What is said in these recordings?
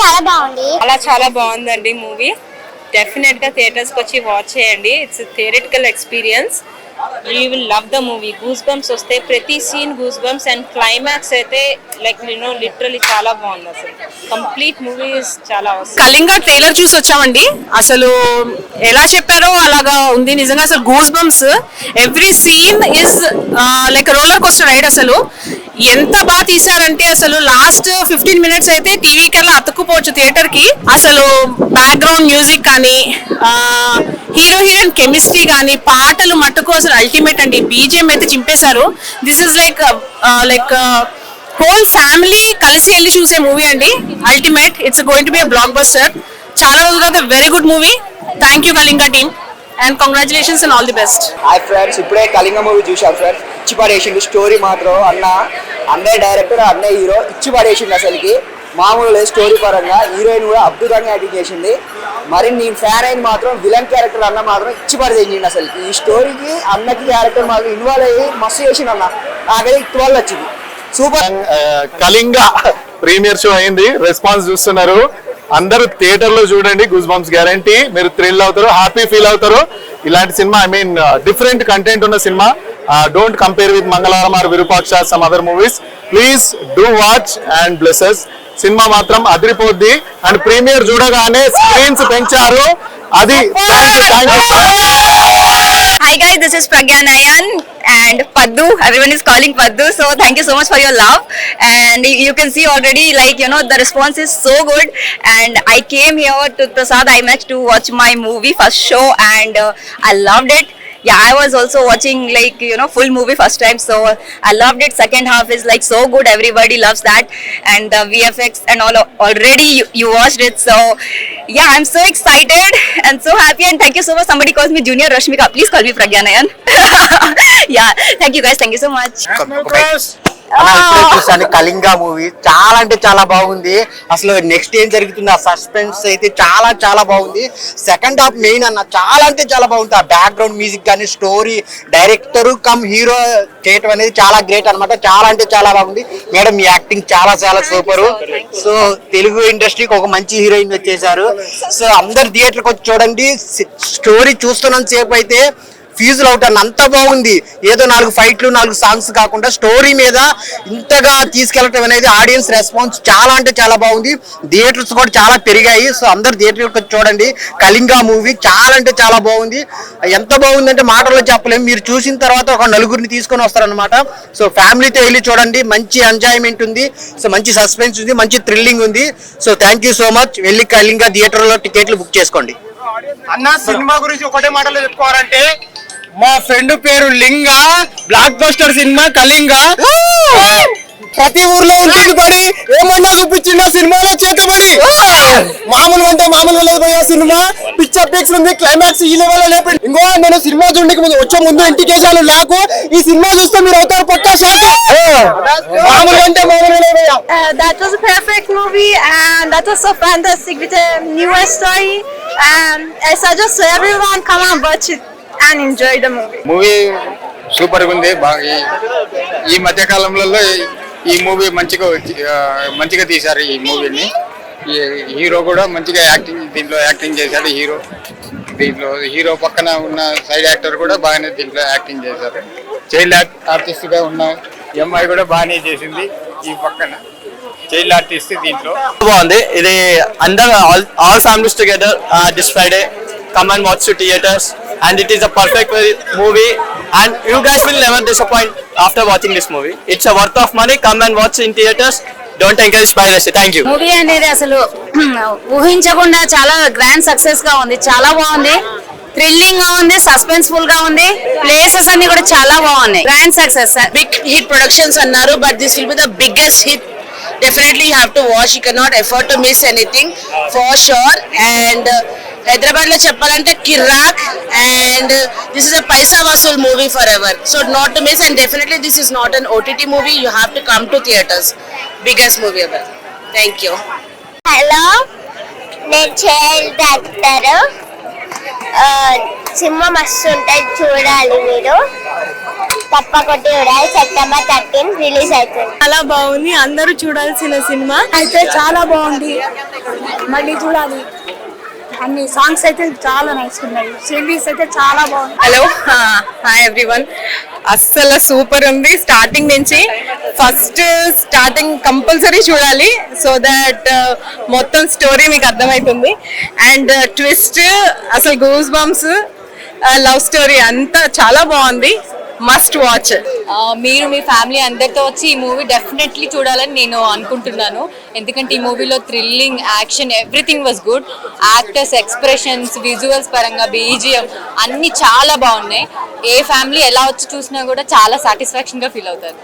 చాలా బాగుంది. చాలా బాగుందండి మూవీ. డెఫినెట్ గా థియేటర్స్ కి వచ్చి వాచ్ చేయండి. It's theoretical experience. You will love the movie. Goose bumps వస్తే ప్రతి scene goose bumps and climax అయితే లైక్ లిటరలీ చాలా బాగుంది. అసలు కంప్లీట్ మూవీ చాలా అవసరం. కళింగ ట్రైలర్ చూసి వచ్చామండి. అసలు ఎలా చెప్పారో అలాగా ఉంది నిజంగా. అసలు goose bumps, every scene is like roller coaster ride. అసలు ఎంత బాగా తీసారంటే అసలు లాస్ట్ 15 minutes అయితే టీవీకి అలా అతుక్కుపోవచ్చు థియేటర్ కి. అసలు బ్యాక్గ్రౌండ్ మ్యూజిక్ కానీ, హీరో హీరోయిన్ కెమిస్ట్రీ కానీ, పాటలు మట్టుకు అసలు అల్టిమేట్ అండి. బీజిఎం అయితే చింపేశారు. This is like whole family కలిసి వెళ్ళి చూసే మూవీ అండి. Ultimate. It's going to be blockbuster. చాలా రోజుల తర్వాత very good movie. Thank you Kalinga team and congratulations and all the best. Hi friends, ఇప్పుడే కళింగ మూవీ చూసాం ఫ్రెండ్స్. ఇచ్చి పడేసిండు స్టోరీ మాత్రం. అన్నయ్య డైరెక్టర్, అన్నయ్య హీరో ఇచ్చి పడేసిండు. అసలుకి మామూలు లేదు స్టోరీ పరంగా. హీరోయిన్ కూడా అద్భుతంగా యాక్టింగ్ చేసింది. మరి నేను ఫ్యాన్ అయిన మాత్రం విలన్ క్యారెక్టర్ అన్న మాత్రం ఇచ్చి పడేసిండు. అసలు ఈ స్టోరీకి అన్నకి క్యారెక్టర్ మాత్రం ఇన్వాల్వ్ అయ్యి మస్తు చేసిండు అన్న. నాకైతే ఇటువల్ల వచ్చింది. సూపర్. కళింగ ప్రీమియర్ షో అయింది. రెస్పాన్స్ చూస్తున్నారు అందరూ. థియేటర్ లో చూడండి. Goose bumps guarantee. మీరు థ్రిల్ అవుతారు, హ్యాపీ ఫీల్ అవుతారు. ఇలాంటి సినిమా, ఐ మీన్ డిఫరెంట్ కంటెంట్ ఉన్న సినిమా. Don't compare with Mangalavaram or Virupaksha some other movies. Please do watch and blesses. సినిమా మాత్రం అదిరిపోద్ది. అండ్ ప్రీమియర్ చూడగానే స్క్రీన్స్ పెంచారు. అది Hi guys, this is Pragya Nayan and Paddu. Everyone is calling Paddu, so thank you so much for your love. And you can see already, like, you know, the response is so good. And I came here to Prasad IMAX to watch my movie first show, and I loved it. Yeah, I was also watching, like, you know, full movie first time, so I loved it. Second half is like so good. Everybody loves that, and the VFX and all. Already you watched it, so yeah, I'm so excited and so happy. And thank you so much. Somebody calls me Junior Rashmika. Please call me Pragya Nayan. Yeah, thank you guys. Thank you so much. చూసాను Kalinga movie. చాలా అంటే చాలా బాగుంది. అసలు next ఏం జరుగుతుంది ఆ suspense అయితే చాలా బాగుంది. సెకండ్ హాఫ్ మెయిన్ అన్న చాలా అంటే చాలా బాగుంది. ఆ బ్యాక్గ్రౌండ్ మ్యూజిక్ కానీ, స్టోరీ, డైరెక్టర్ కమ్ హీరో చేయటం అనేది చాలా గ్రేట్ అనమాట. చాలా అంటే చాలా బాగుంది. మేడం మీ యాక్టింగ్ చాలా సూపర్. సో తెలుగు ఇండస్ట్రీకి ఒక మంచి హీరోయిన్ వచ్చేసారు. సో అందరు థియేటర్కి వచ్చి చూడండి. స్టోరీ చూస్తున్నంత సేపు అయితే ఫీజులు అవుట్ అన్న అంత బాగుంది. ఏదో 4 ఫైట్లు 4 సాంగ్స్ కాకుండా స్టోరీ మీద ఇంతగా తీసుకెళ్ళటం అనేది ఆడియన్స్ రెస్పాన్స్ చాలా అంటే చాలా బాగుంది. థియేటర్స్ కూడా చాలా పెరిగాయి. సో అందరు థియేటర్కి చూడండి. కళింగ మూవీ చాలా అంటే చాలా బాగుంది. ఎంత బాగుందంటే మాటల్లో చెప్పలేము. మీరు చూసిన తర్వాత ఒక నలుగురిని తీసుకొని వస్తారనమాట. సో ఫ్యామిలీతో వెళ్ళి చూడండి. మంచి ఎంజాయ్మెంట్ ఉంది. సో మంచి సస్పెన్స్ ఉంది, మంచి థ్రిల్లింగ్ ఉంది. So thank you so much. వెళ్ళి కళింగ థియేటర్లో టికెట్లు బుక్ చేసుకోండి. అన్న సినిమా గురించి ఒకటే మాటలో చెప్పుకోవాలంటే, మా ఫ్రెండ్ పేరు లింగ. Block buster cinema Kalinga. ప్రతి ఊర్లో ఉంటుంది పడి ఏమన్నా చూపించిండు సినిమాలో చేతబడి. మామూలుగా అంటే మామూలుగా లేదు పోయా సినిమా. పిక్చర్ పిక్స్ ఉంది, క్లైమాక్స్ ఈ లెవెల్ లేపండి. ఇంకో నేను సినిమా చూడడానికి ముందు వచ్చే ముందు ఇంటికేసాలు నాకు ఈ సినిమా చూస్తే మీరు అవుతారు పక్కా షాక్. మామూలుగా అంటే మామూలుగా లేదు పోయా. That was a perfect movie and that was so fantastic with a newest story. I suggest to everyone come and watch it and enjoy the movie. Movie super గా ఉంది. ఈ మధ్య కాలంలో ఈ మూవీ మంచిగా తీశారు. ఈ మూవీని హీరో కూడా మంచిగా దీంట్లో యాక్టింగ్ చేశాడు. హీరో పక్కన ఉన్న సైడ్ యాక్టర్ కూడా బాగానే దీంట్లో యాక్టింగ్ చేశారు. చైల్డ్ ఆర్టిస్ట్ గా ఉన్న అమ్మాయి కూడా బాగానే చేసింది. ఈ పక్కన చైల్డ్ ఆర్టిస్ట్ దీంట్లో బాగుంది. ఇది అందరూ all families together this Friday come and watch to theaters, and it is a perfect movie, and you guys will never disappoint after watching this movie. It's a worth of money. Come and watch in theaters. Don't encourage piracy. Thank you. Movie అనేది అసలు ఊహించకుండా చాలా grand success గా ఉంది. చాలా బాగుంది. Thrilling గా ఉంది, suspenseful గా ఉంది. ప్లేసెస్ అన్ని కూడా చాలా బాగున్నాయి. Grand success. Big hit productions అన్నారు, but this will be the biggest hit. Definitely you have to watch. You cannot afford to miss anything for sure. And Hyderabad lo cheppalante Kirak, and this is a paisa vasool movie forever. So not to miss, and definitely this is not an OTT movie. You have to come to theaters. Biggest movie ever. Thank you. Hello, నేను child actor. Cinema మస్తు ఉంటుంది, చూడాలి మీరు. తప్పకొట్టి ఉడాయి September 13 release అవుతుంది. చాలా బాగుంది, అందరూ చూడాల్సిన సినిమా అయితే చాలా బాగుంది, మళ్ళీ చూడాలి. అన్ని సాంగ్స్ అయితే చాలా నైస్ ఉన్నాయి, సిరీస్ అయితే చాలా బాగుంది. Hello, hi everyone. అస్సలు సూపర్ ఉంది స్టార్టింగ్ నుంచి. ఫస్ట్ స్టార్టింగ్ కంపల్సరీ చూడాలి, సో దట్ మొత్తం స్టోరీ మీకు అర్థమవుతుంది. అండ్ ట్విస్ట్, అసలు గూస్ బంప్స్, లవ్ స్టోరీ అంతా చాలా బాగుంది. Must watch. మీరు మీ ఫ్యామిలీ అందరితో వచ్చి ఈ మూవీ డెఫినెట్లీ చూడాలని నేను అనుకుంటున్నాను. ఎందుకంటే ఈ మూవీలో thrilling, action, everything was good. Actors expressions, visuals పరంగా BGM అన్ని చాలా బాగున్నాయి. ఏ ఫ్యామిలీ ఎలా వచ్చి చూసినా కూడా చాలా సాటిస్ఫాక్షన్ గా ఫీల్ అవుతారు.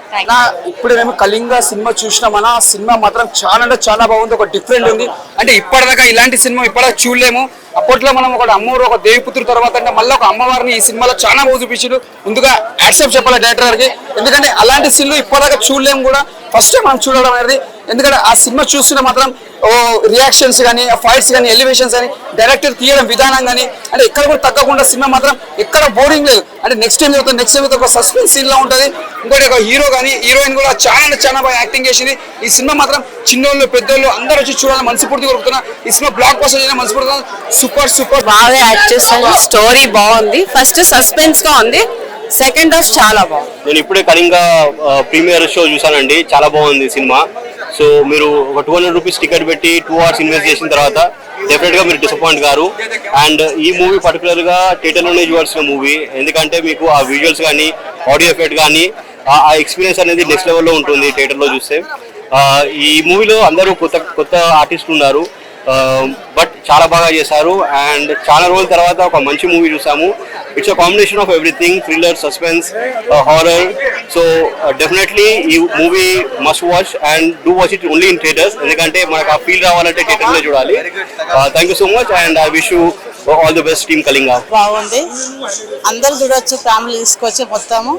ఇప్పుడు మేము కళింగ సినిమా చూసినామన్నా, ఆ సినిమా మాత్రం చాలా అంటే చాలా బాగుంది, ఒక డిఫరెంట్ ఉంది. అంటే ఇప్పటిదాకా ఇలాంటి సినిమా ఇప్పటిదాకా చూడలేము. అప్పట్లో మనం ఒక అమ్మవారు, ఒక దేవిపుత్రుడు తర్వాత అంటే మళ్ళీ ఒక అమ్మవారిని ఈ సినిమాలో చాలా బాగా చూపించారు. ముందుగా యాక్సెప్ట్ చెప్పాలి డైరెక్టర్ గారికి, ఎందుకంటే అలాంటి సీన్లు ఇప్పటిదాకా చూడలేము కూడా, ఫస్ట్ టైం మనం చూడడం అనేది. ఎందుకంటే ఆ సినిమా చూస్తున్న మాత్రం రియాక్షన్స్ కానీ, ఫైట్స్ కానీ, ఎలివేషన్స్ కానీ, డైరెక్టర్ తీయడం విధానం కానీ, అంటే ఎక్కడ కూడా తగ్గకుండా సినిమా మాత్రం ఎక్కడ బోరింగ్ లేదు. అంటే నెక్స్ట్ టైం ఒక సస్పెన్స్ సీన్ లా ఉంటుంది. ఇంకోటి ఒక హీరో కానీ హీరోయిన్ కూడా చాలా అంటే చాలా బాగా యాక్టింగ్ చేసింది. ఈ సినిమా మాత్రం చిన్నోళ్ళు పెద్దోళ్ళు అందరూ వచ్చి చూడాలని మనస్ఫూర్తి కోరుతున్నా. ఈ సినిమా బ్లాక్ బస్టర్ చేయడం మనస్ఫూర్తి. సూపర్ సూపర్ బాగా యాక్ట్ చేస్తాను. స్టోరీ బాగుంది, ఫస్ట్ సస్పెన్స్ గా ఉంది, సెకండ్ హాఫ్ చాలా బాగుంది. నేను ఇప్పుడే కళింగ ప్రీమియర్ షో చూసానండి, చాలా బాగుంది సినిమా. సో మీరు ఒక 200 రూపీస్ టికెట్ పెట్టి 2 hours ఇన్వెస్ట్ చేసిన తర్వాత డెఫినెట్ గా మీరు డిసప్పాయింట్ గారు. అండ్ ఈ మూవీ పర్టికులర్ గా థియేటర్లోనే చూడాల్సిన మూవీ, ఎందుకంటే మీకు ఆ విజువల్స్ కానీ, ఆడియో ఎఫెక్ట్ కానీ, ఆ ఎక్స్పీరియన్స్ అనేది నెక్స్ట్ లెవెల్లో ఉంటుంది థియేటర్లో చూస్తే. ఈ మూవీలో అందరూ కొత్త ఆర్టిస్టులు ఉన్నారు, బట్ చాలా బాగా చేశారు. అండ్ చాలా రోజుల తర్వాత ఒక మంచి మూవీ చూసాము. It's a combination of everything, thriller, suspense, horror. So definitely ఈ movie must watch and do watch it only in theatres, ఎందుకంటే మనకు ఆ ఫీల్ రావాలంటే థియేటర్లో చూడాలి. Thank you so much and I wish you all the best team Kalinga. బాగుంది, అందరు చూడొచ్చు, ఫ్యామిలీ తీసుకొచ్చి మొత్తము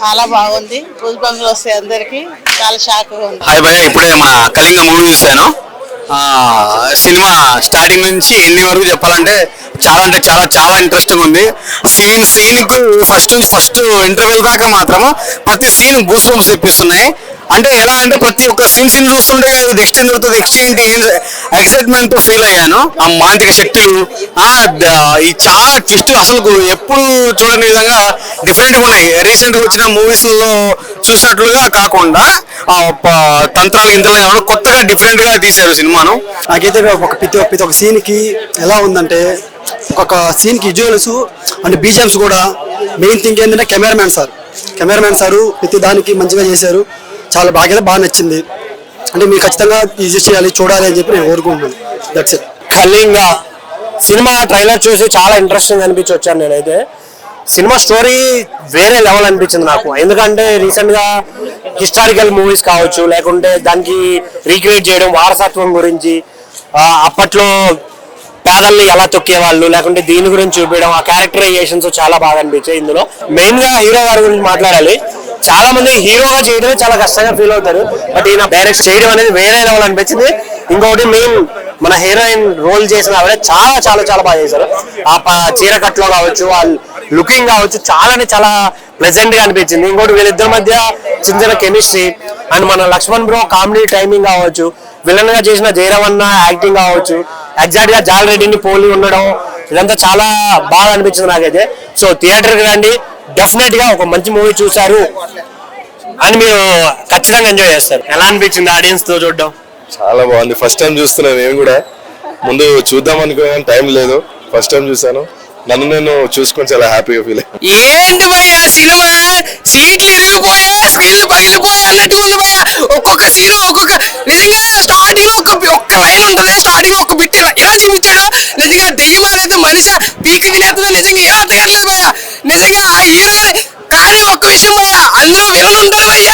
చాలా బాగుంది. గూస్ బంప్స్ వస్తాయి అందరికి, చాలా షాక్ గా ఉంది. హాయ్ భయ్య, ఇప్పుడే మన కళింగ మూవీ చూశాను. సినిమా స్టార్టింగ్ నుంచి ఎండింగ్ వరకు చెప్పాలంటే చాలా అంటే చాలా చాలా ఇంట్రెస్టింగ్ ఉంది. సీన్ కు ఫస్ట్ ఇంటర్వెల్ దాకా మాత్రం ప్రతి సీన్ గూస్ బంప్స్ తెప్పిస్తున్నాయి. అంటే ఎలా అంటే ప్రతి ఒక్క సీన్ చూస్తుంటే ఇది నెక్స్ట్ ఏం జరుగుతుంది, నెక్స్ట్ ఏంటి, ఎక్సైట్మెంట్ ఫీల్ అయ్యాను. ఆ మాంత్రిక శక్తులు, ఈ చాలా ట్విస్ట్ అసలు ఎప్పుడు చూడని విధంగా డిఫరెంట్ గా ఉన్నాయి. రీసెంట్ గా వచ్చిన మూవీస్ లో చూసినట్లుగా కాకుండా తంత్రాలు గింతలు కొత్తగా డిఫరెంట్ గా తీశారు సినిమాను. నాకైతే ప్రతి ఒక్క సీన్ కి ఎలా ఉందంటే, ఒక్కొక్క సీన్ కి విజువల్స్ అంటే BGMs కూడా. మెయిన్ థింగ్ ఏంటంటే కెమెరామ్యాన్ సారు ప్రతి దానికి మంచిగా చేశారు. చాలా బాగా నచ్చింది. అంటే మీరు ఖచ్చితంగా ఈజీ చేయాలి, చూడాలి అని చెప్పి నేను కోరుకుంటున్నాను. That's it. Kalinga cinema trailer చూసి చాలా ఇంట్రెస్టింగ్ అనిపించి వచ్చాను నేనైతే. సినిమా స్టోరీ వేరే లెవెల్ అనిపించింది నాకు, ఎందుకంటే రీసెంట్ గా హిస్టారికల్ మూవీస్ కావచ్చు, లేకుంటే దానికి రీక్రియేట్ చేయడం వారసత్వం గురించి, అప్పట్లో పేదల్ని ఎలా తొక్కేవాళ్ళు, లేకుంటే దీని గురించి చూపించడం, ఆ క్యారెక్టరైజేషన్స్ చాలా బాగా అనిపించాయి. ఇందులో మెయిన్ గా హీరో గారి గురించి మాట్లాడాలి. చాలా మంది హీరోగా చేయడమే చాలా కష్టంగా ఫీల్ అవుతారు, బట్ ఈయన డైరెక్ట్ చేయడం అనేది వేరే లెవెల్ అనిపించింది. ఇంకొకటి మెయిన్ మన హీరోయిన్ రోల్ చేసిన ఆవిడ చాలా చాలా చాలా బాగా చేశారు. ఆ చీర కట్లో కావచ్చు, ఆ లుకింగ్ కావచ్చు, చాలా ప్లెజెంట్ గా అనిపించింది. ఇంకోటి వీళ్ళిద్దరి మధ్య చిన్న కెమిస్ట్రీ, అండ్ మన లక్ష్మణ్ బ్రో కామెడీ టైమింగ్ కావచ్చు, విలన్ గా చేసిన జయరామన్న యాక్టింగ్ కావచ్చు, ఎగ్జాక్ట్ గా జాల్ రెడ్డిని పోలి ఉండడం, ఇదంతా చాలా బాగా అనిపించింది నాకైతే. సో థియేటర్ కి రండి, డెఫినెట్ గా ఒక మంచి మూవీ చూసారు అని మీరు ఖచ్చితంగా ఎంజాయ్ చేస్తారు. ఎలా అనిపించింది ఆడియన్స్ తో చూడడం? చాలా బాగుంది. ఫస్ట్ టైం చూస్తున్నాను నేను కూడా. ముందు చూద్దాం అనుకున్నాను, టైం లేదు. ఫస్ట్ టైం చూసాను, నన్ను నేను చూసుకొని చాలా హ్యాపీగా ఫీల్ అయ్యాను. ఏంటి భయ్య సినిమా, సీట్లు ఇరిగిపోయా, స్క్రీన్లు పగిలిపోయా అన్నట్టు ఉంది భయ్య. ఒక్కొక్క సీన్ నిజంగా స్టార్టింగ్ లో ఒక్క లైన్ ఉంటది, స్టార్టింగ్ లో ఒక బిట్ ఇలా చూపించాడు. నిజంగా దెయ్యమానైతే మనిషి పీక తినేస్తుంది. నిజంగా ఏం అర్థం కావట్లేదు భయ్య. నిజంగా ఆ హీరో కానీ ఒక్క విషయం భయ్య, అందులో విలన్ ఉంటాడు భయ్య,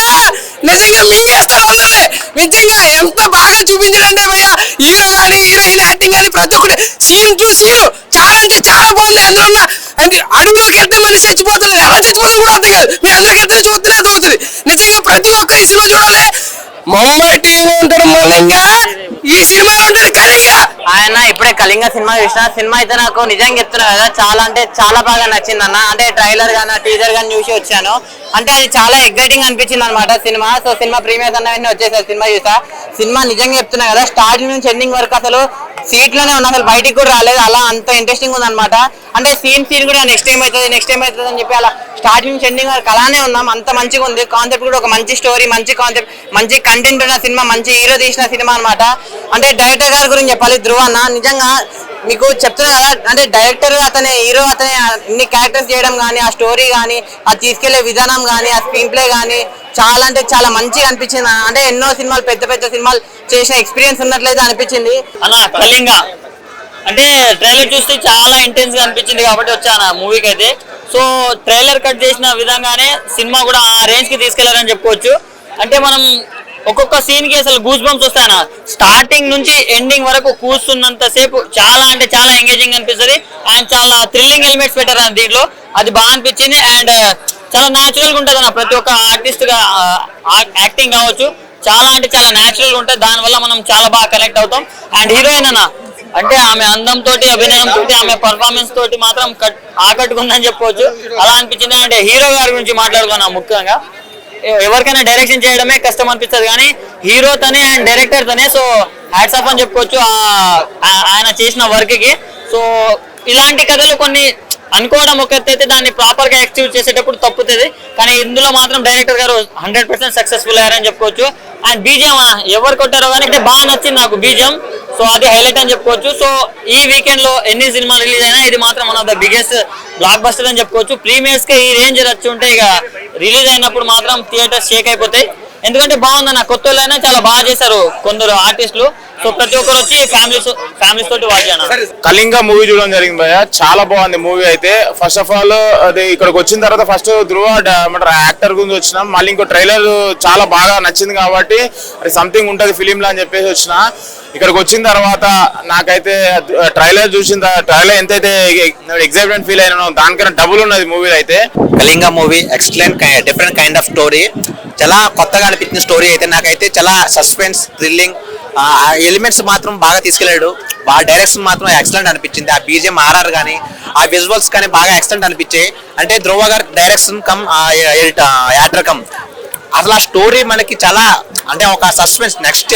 నిజంగా మింగేస్తాడు అందరినీ. నిజంగా ఎంత బాగా చూపించాడంటే భయ్య, హీరో కానీ హీరోయిన్ యాక్టింగ్ కానీ ప్రతి ఒక్కటి సీన్ టు సీన్ చాలా అంటే చాలా బాగుంది. అందులో అడుగులోకి వెళ్తే మనిషి చచ్చిపోతుంది, ఎలా చచ్చిపోతుంది కూడా అర్థం కాదు. మీ అందరికీ వెళ్తే చూస్తూనే అర్థమవుతుంది. నిజంగా ప్రతి ఒక్కరు ఈ సినిమా చూడాలి. మమ్మల్ని టీవీ ఉంటాడు మలింగా, ఈ సినిమా ఉంటాడు కళింగ. ఆయన ఇప్పుడే కళింగ సినిమా చూసిన. సినిమా అయితే నాకు నిజంగా చెప్తున్నా కదా, చాలా అంటే చాలా బాగా నచ్చింది అన్న. అంటే ట్రైలర్ గానీ టీజర్ గానీ చూసి వచ్చాను. అంటే అది చాలా ఎగ్జైటింగ్ అనిపించింది అనమాట సినిమా. సో సినిమా ప్రీమియర్ అన్న వచ్చేసారు, సినిమా చూసా. సినిమా నిజంగా చెప్తున్నా కదా, స్టార్టింగ్ నుంచి ఎండింగ్ వరకు అసలు సీట్ లోనే ఉన్నా, అసలు బయటికి కూడా రాలేదు. అలా అంత ఇంట్రెస్టింగ్ ఉంది అనమాట. అంటే సీన్ కూడా నెక్స్ట్ టైం అవుతుంది అని చెప్పి అలా స్టార్టింగ్ నుంచి ఎండింగ్ వరకు అలానే ఉన్నాం. అంత మంచిగా ఉంది. కాన్సెప్ట్ కూడా ఒక మంచి స్టోరీ, మంచి కాన్సెప్ట్, మంచి కంటెంట్ ఉన్న సినిమా, మంచి హీరో తీసిన సినిమా అనమాట. అంటే డైరెక్టర్ గారి గురించి చెప్పాలి, ధ్రువ అన్న. నిజంగా మీకు చెప్తున్నా కదా, అంటే డైరెక్టర్ అతనే, హీరో అతనే, ఇన్ని క్యారెక్టర్స్ చేయడం కానీ, ఆ స్టోరీ కానీ, ఆ తీసుకెళ్లే విధానం కానీ, ఆ స్క్రీన్ ప్లే కానీ చాలా అంటే చాలా మంచిగా అనిపించింది. అంటే ఎన్నో సినిమాలు, పెద్ద పెద్ద సినిమాలు చేసిన ఎక్స్పీరియన్స్ ఉన్నట్లయితే అనిపించింది అన్న. కళింగ అంటే ట్రైలర్ చూస్తే చాలా ఇంటెన్స్ గా అనిపించింది కాబట్టి వచ్చాను ఆ మూవీకి అయితే. సో ట్రైలర్ కట్ చేసిన విధంగానే సినిమా కూడా ఆ రేంజ్ కి తీసుకెళ్లారని చెప్పుకోవచ్చు. అంటే మనం ఒక్కొక్క సీన్ కి అసలు గూస్ బంప్స్ వస్తాయన. స్టార్టింగ్ నుంచి ఎండింగ్ వరకు కూర్చున్నంత సేపు చాలా అంటే చాలా ఎంగేజింగ్ అనిపిస్తుంది. అండ్ చాలా థ్రిల్లింగ్ ఎలిమెంట్స్ పెట్టారు అన్న దీంట్లో, అది బాగా అనిపించింది. అండ్ చాలా న్యాచురల్ గా ఉంటుంది అన్న, ప్రతి ఒక్క ఆర్టిస్ట్ గా యాక్టింగ్ కావచ్చు, చాలా అంటే చాలా న్యాచురల్ గా ఉంటుంది. దానివల్ల మనం చాలా బాగా కనెక్ట్ అవుతాం. అండ్ హీరోయిన్ అన్న, అంటే ఆమె అందం తోటి, అభినయం తోటి, ఆమె పర్ఫార్మెన్స్ తోటి మాత్రం ఆకట్టుకుందని చెప్పుకోవచ్చు. అలా అనిపించింది. అంటే హీరో గారి గురించి మాట్లాడుకున్నాం. ముఖ్యంగా ఎవరికైనా డైరెక్షన్ చేయడమే కష్టం అనిపిస్తుంది, కానీ హీరో తనే అండ్ డైరెక్టర్ తనే. సో హ్యాట్స్ ఆఫ్ అని చెప్పుకోవచ్చు ఆయన చేసిన వర్క్ కి. సో ఇలాంటి కథలు కొన్ని అనుకోవడం ఒక అయితే దాన్ని ప్రాపర్ గా ఎక్స్క్యూట్ చేసేటప్పుడు తప్పుతుంది, కానీ ఇందులో మాత్రం డైరెక్టర్ గారు 100% సక్సెస్ఫుల్ అయ్యారని చెప్పుకోవచ్చు. అండ్ బీజిఎం ఎవరు కొట్టారో కానీ అంటే బాగా నచ్చింది నాకు బీజిఎం. సో అది హైలైట్ అని చెప్పుకోవచ్చు. సో ఈ వీకెండ్ లో ఎన్ని సినిమాలు రిలీజ్ అయినా ఇది మాత్రం one of the biggest block buster అని చెప్పుకోవచ్చు. ప్రీమియర్స్ కి ఈ రేంజ్ వచ్చి ఉంటే ఇక రిలీజ్ అయినప్పుడు మాత్రం థియేటర్స్ షేక్ అయిపోతాయి. ఎందుకంటే బాగుందన్న, కొత్త వాళ్ళైనా చాలా బాగా చేశారు కొందరు ఆర్టిస్టులు. సో ప్రతి ఒక్కరు వచ్చి ఫ్యామిలీస్ తోటి వాచ్ చేయాలి. కళింగ మూవీ చూడడం జరిగింది భయ్య, చాలా బాగుంది మూవీ అయితే. ఫస్ట్ ఆఫ్ ఆల్ అది ఇక్కడికి వచ్చిన తర్వాత ఫస్ట్ ధ్రువ యాక్టర్ గురించి వచ్చినాం, మళ్ళీ ఇంకో ట్రైలర్ చాలా బాగా నచ్చింది కాబట్టి అది సంథింగ్ ఉంటది ఫిలిం లా అని చెప్పేసి వచ్చిన. ఇక్కడికి వచ్చిన తర్వాత నాకైతే ట్రైలర్ చూసిన ట్రైలర్ ఎంతైతే ఎక్సైట్మెంట్ ఫీల్ అయినానో దానికన్నా డబుల్ ఉన్నది మూవీ అయితే. Kalinga movie excellent, different kind of story, చాలా కొత్తగా అనిపించిన స్టోరీ అయితే. నాకైతే చాలా సస్పెన్స్, థ్రిల్లింగ్ ఎలిమెంట్స్ మాత్రం బాగా తీసుకెళ్ళాడు. బాగా డైరెక్షన్ మాత్రం ఎక్సలెంట్ అనిపించింది. ఆ బీజిఎం ఆర్ఆర్ కానీ, ఆ విజువల్స్ కానీ బాగా ఎక్సలెంట్ అనిపించాయి. అంటే ధ్రువ గారు డైరెక్షన్ కమ్ యాక్టర్ కమ్ అసలు ఆ స్టోరీ మనకి చాలా అంటే ఒక సస్పెన్స్, నెక్స్ట్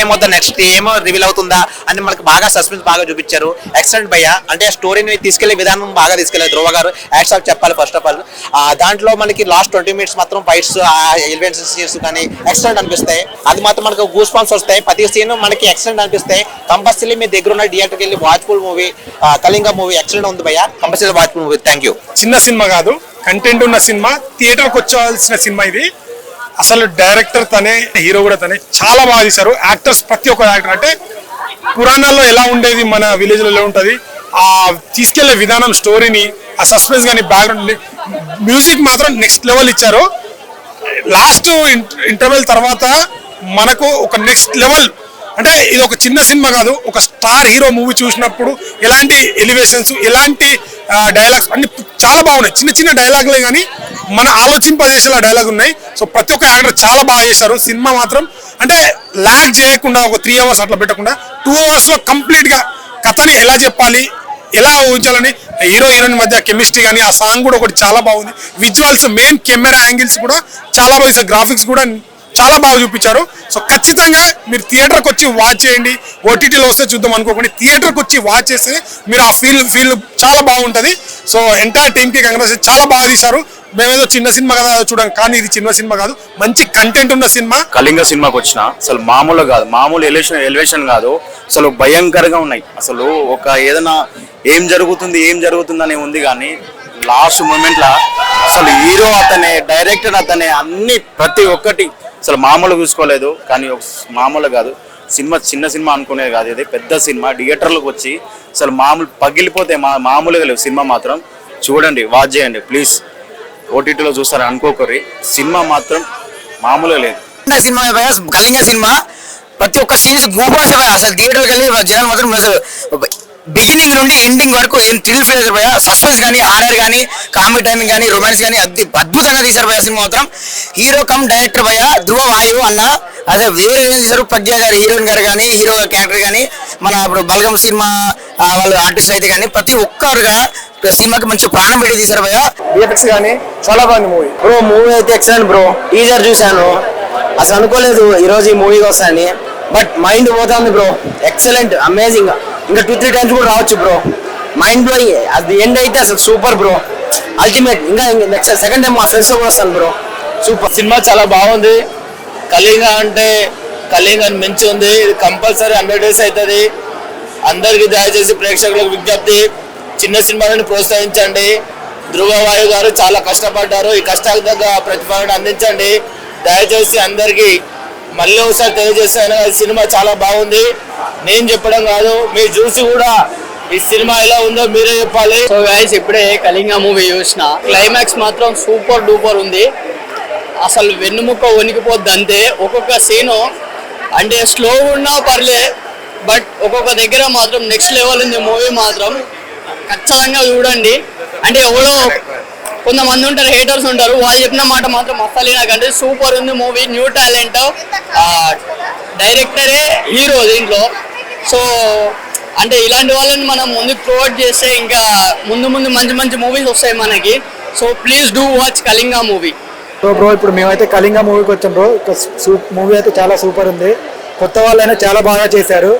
ఏమో రివీల్ అవుతుందా అని మనకి బాగా సస్పెన్స్ బాగా చూపించారు. ఎక్సలెంట్ భయ్య. అంటే స్టోరీని తీసుకెళ్లే విధానం బాగా తీసుకెళ్లారు ధ్రువ గారు. యాక్ట్స్ ఆఫ్ చెప్పాలి ఫస్ట్ ఆఫ్ ఆల్. దాంట్లో మనకి లాస్ట్ 20 minutes మాత్రం ఫైట్స్, ఎలివేషన్స్ కానీ ఎక్సలెంట్ అనిపిస్తాయి. అది మాత్రం మనకు గూస్ బంప్స్ వస్తాయి. ప్రతి సీన్ మనకి ఎక్సలెంట్ అనిపిస్తాయి. కంపల్సరీ మీ దగ్గర ఉన్న థియేటర్కి వెళ్ళి watchful movie. Kalinga movie excellent ఉంది భయ్య, compulsory watchful movie. Thank you. చిన్న సినిమా కాదు, కంటెంట్ ఉన్న సినిమా, థియేటర్కి వచ్చాల్సిన సినిమా ఇది. అసలు డైరెక్టర్ తనే, హీరో కూడా తనే, చాలా బాగా తీశారు. యాక్టర్స్ ప్రతి ఒక్క యాక్టర్ అంటే పురాణాల్లో ఎలా ఉండేది, మన విలేజ్ లో ఎలా ఉంటది, ఆ తీసుకెళ్లే విధానం, స్టోరీని, ఆ సస్పెన్స్ కానీ, బ్యాక్గ్రౌండ్ మ్యూజిక్ మాత్రం నెక్స్ట్ లెవెల్ ఇచ్చారు. లాస్ట్ ఇంటర్వెల్ తర్వాత మనకు ఒక నెక్స్ట్ లెవెల్. అంటే ఇది ఒక చిన్న సినిమా కాదు, ఒక స్టార్ హీరో మూవీ చూసినప్పుడు ఎలాంటి ఎలివేషన్స్, ఎలాంటి డైలాగ్స్ అన్ని చాలా బాగున్నాయి. చిన్న చిన్న డైలాగులే కానీ మన ఆలోచింపజేసేలా డైలాగ్ ఉన్నాయి. సో ప్రతి ఒక్క యాక్టర్ చాలా బాగా చేశారు. సినిమా మాత్రం అంటే ల్యాగ్ చేయకుండా ఒక 3 hours అట్లా పెట్టకుండా 2 hours లో కంప్లీట్ గా కథని ఎలా చెప్పాలి, ఎలా ఊహించాలని, హీరో హీరోయిన్ మధ్య కెమిస్ట్రీ కానీ, ఆ సాంగ్ కూడా ఒకటి చాలా బాగుంది. విజువల్స్, మెయిన్ కెమెరా యాంగిల్స్ కూడా చాలా బాగా, గ్రాఫిక్స్ కూడా చాలా బాగా చూపించారు. సో ఖచ్చితంగా మీరు థియేటర్కి వచ్చి వాచ్ చేయండి. ఓటీటీలో వస్తే చూద్దాం అనుకోకండి, థియేటర్కి వచ్చి వాచ్ చేస్తే మీరు ఆ ఫీల్ చాలా బాగుంటుంది. సో ఎంటైర్ టీమ్కి కంగ్రాట్స్, చాలా బాగా తీశారు. మేమేదో చిన్న సినిమా కదా చూడం, కానీ ఇది చిన్న సినిమా కాదు, మంచి కంటెంట్ ఉన్న సినిమా. కళింగ సినిమాకి వచ్చిన అసలు మామూలు కాదు, మామూలు ఎలివేషన్ కాదు, అసలు భయంకరంగా ఉన్నాయి. అసలు ఒక ఏదైనా ఏం జరుగుతుంది అని ఉంది, కానీ లాస్ట్ మూమెంట్ లా అసలు హీరో అతనే, డైరెక్టర్ అతనే, అన్ని ప్రతి ఒక్కటి అసలు మామూలు చూసుకోలేదు. కానీ మామూలు కాదు, చిన్న సినిమా అనుకునేది కాదు, ఇది పెద్ద సినిమా. థియేటర్లకు వచ్చి అసలు పగిలిపోతే మామూలుగా లేవు. సినిమా మాత్రం చూడండి, వాచ్ చేయండి ప్లీజ్. ఓటీటీలో చూస్తారని అనుకోకరి, సినిమా మాత్రం మామూలుగా లేదు. సినిమా కళింగ సినిమా ప్రతి ఒక్క సీన్ గూపర్స్. అసలు థియేటర్కి వెళ్ళి జనాలు మాత్రం అసలు బిగినింగ్ నుండి ఎండింగ్ వరకు ఏం థ్రిల్ ఫీల్ భయ, సస్పెన్స్ కానీ హారర్ కానీ కామెడీ టైమింగ్ కానీ రొమాన్స్ కానీ అద్భుతంగా తీశారు భయ సినిమా మాత్రం. హీరో కమ్ డైరెక్టర్ భయ ధ్రువ వాయు అన్న, అదే వేరే తీశారు. ప్రజ్ఞ గారు హీరోయిన్ గారు కానీ హీరో క్యారెక్టర్ కానీ మన ఇప్పుడు బలగం సినిమా వాళ్ళు ఆర్టిస్ట్ అయితే కానీ ప్రతి ఒక్కరుగా సినిమాకి మంచి ప్రాణం పెట్టి తీశారు భయ. విఎఫ్ఎక్స్ కానీ చాలా బాగుంది మూవీ. బ్రో మూవీ అయితే ఎక్సలెంట్ బ్రో. టీజర్ చూశాను, అసలు అనుకోలేదు ఈ రోజు ఈ మూవీకి వస్తాయని, బట్ మైండ్ పోతుంది బ్రో. Excellent, amazing. ఇంకా 2-3 టైమ్స్ కూడా రావచ్చు బ్రో. Mind blowing. అది ఎండ్ అయితే అసలు సూపర్ బ్రో, అల్టిమేట్. ఇంకా నెక్స్ట్ సెకండ్ టైం మా ఫ్రెండ్స్ కూడా వస్తాను బ్రో. సూపర్ సినిమా చాలా బాగుంది. కళింగ అంటే కళింగ అని మంచి ఉంది. ఇది కంపల్సరీ 100 days అవుతుంది. అందరికి దయచేసి ప్రేక్షకులకు విజ్ఞప్తి, చిన్న సినిమాలను ప్రోత్సహించండి. ధ్రువవాయు గారు చాలా కష్టపడ్డారు, ఈ కష్టాలకు తగ్గ ప్రతిఫలన అందించండి దయచేసి. అందరికి మళ్ళీ ఒకసారి తెలియజేస్తాను, ఈ సినిమా చాలా బాగుంది. నేను చెప్పడం కాదు, మీరు చూసి కూడా ఈ సినిమా ఎలా ఉందో మీరే చెప్పాలి. సో గైస్, ఇప్పుడే కళింగ మూవీ చూసిన. క్లైమాక్స్ మాత్రం సూపర్ డూపర్ ఉంది. అసలు వెన్నుముక్క వణికిపోద్ది అంతే. ఒక్కొక్క సీను అంటే స్లో ఉన్నా పర్లే, బట్ ఒక్కొక్క దగ్గర మాత్రం నెక్స్ట్ లెవెల్ ఉంది మూవీ మాత్రం. ఖచ్చితంగా చూడండి. అంటే ఎవరో కొంతమంది ఉంటారు, హేటర్స్ ఉంటారు, వాళ్ళు చెప్పిన మాట మాత్రం అస్సలు నాకంటే సూపర్ ఉంది మూవీ. న్యూ టాలెంట్, డైరెక్టరే హీరో దీంట్లో. సో అంటే ఇలాంటి వాళ్ళని మనం ముందుకు ప్రొవైడ్ చేస్తే ఇంకా ముందు ముందు మంచి మంచి మూవీస్ వస్తాయి మనకి. So please do watch Kalinga movie. Bro ఇప్పుడు మేమైతే కళింగ మూవీకి వచ్చాం బ్రో. మూవీ అయితే చాలా సూపర్ ఉంది. కొత్త వాళ్ళైనా చాలా బాగా చేశారు.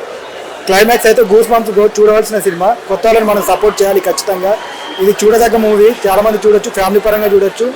క్లైమాక్స్ అయితే గూస్ బంప్స్ చూడవలసిన సినిమా. కొత్త వాళ్ళని మనం సపోర్ట్ చేయాలి ఖచ్చితంగా. ఇది చూడదగ్గ మూవీ, చాలా మంది చూడొచ్చు, ఫ్యామిలీ పరంగా చూడొచ్చు.